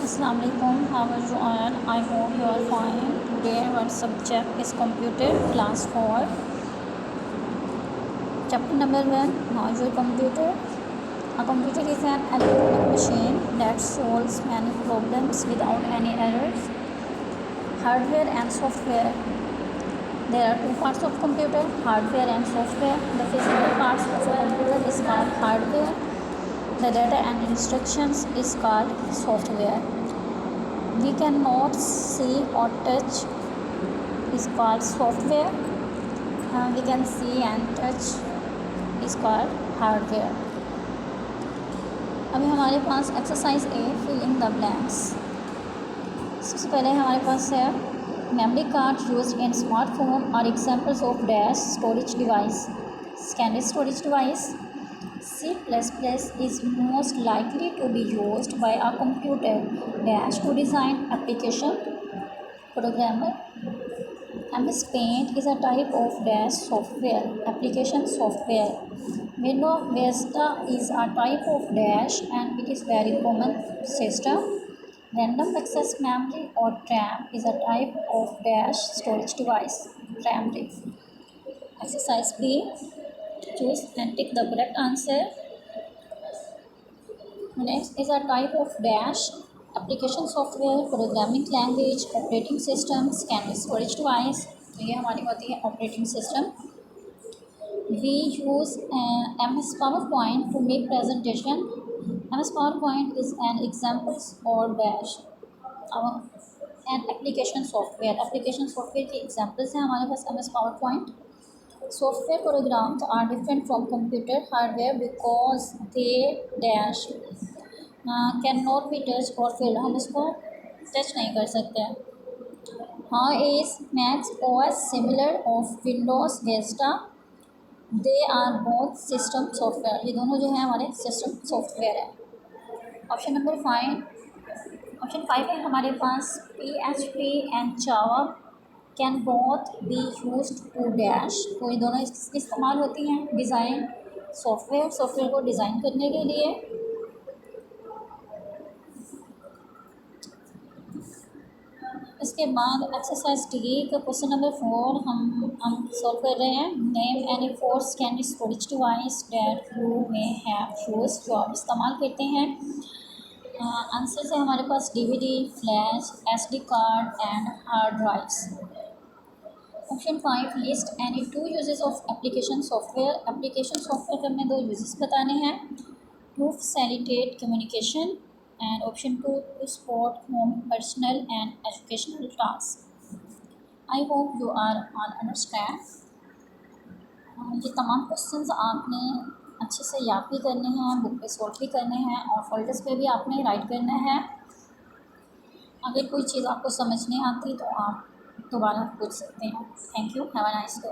Assalamualaikum. How are you all? I hope you are fine. Today our subject is computer class 4. Chapter number 1, Module Computer. A computer is an electronic machine that solves many problems without any errors. Hardware and software. There are two parts of computer, hardware and software. The physical parts of a computer is called hardware. The data and instructions is called software. We cannot see or touch is called software. We can see and touch is called hardware. अभी हमारे पास exercise a filling the blanks. सबसे पहले हमारे पास है memory cards used in smartphone are examples of dash storage device. Secondary storage device. C++ is most likely to be used by a computer dash to design application programmer. MS Paint is a type of dash software application software. Windows Vista is a type of dash and it is very common system. Random access memory or RAM is a type of dash storage device. RAM. Exercise B. Choose and tick the correct answer. Next is a type of dash application software, programming language, operating system, scanning storage device. तो ये हमारी होती है operating system. We use MS PowerPoint to make presentation. MS PowerPoint is an example or dash. And application software. Application software के examples हैं हमारे पास MS PowerPoint. Software programs are different from computer hardware because they dash cannot be touched or filled. हम इसको touch नहीं कर सकते. How is Mac OS similar of Windows Vista? They are both system software. ये दोनों जो है हमारे system software है. Option number 5. ऑप्शन 5 है हमारे पास PHP and Java can both be use to dash. तो ये दोनों इस्तेमाल होती हैं डिज़ाइन सॉफ्टवेयर को डिज़ाइन करने के लिए. इसके बाद एक्सरसाइज डी का क्वेश्चन नंबर 4 हम सॉल्व कर रहे हैं. Name any 4 secondary storage device that you may have used जो आप इस्तेमाल करते हैं. आंसर है हमारे पास DVD, flash, SD card and hard drives. Option 5 list any 2 uses of application software. Application software के हमें 2 यूजेस बताने हैं. To facilitate communication and option 2 to support home personal and educational task. I hope you are all understand. ये तमाम questions आपने अच्छे से याद भी करने हैं, बुक पे सॉल्व भी करने हैं और फोल्डर्स पे भी आपने राइट करना है. अगर कोई चीज़ आपको समझ नहीं आती तो आप दोबारा पूछ सकते हैं. Thank you. Have a nice day.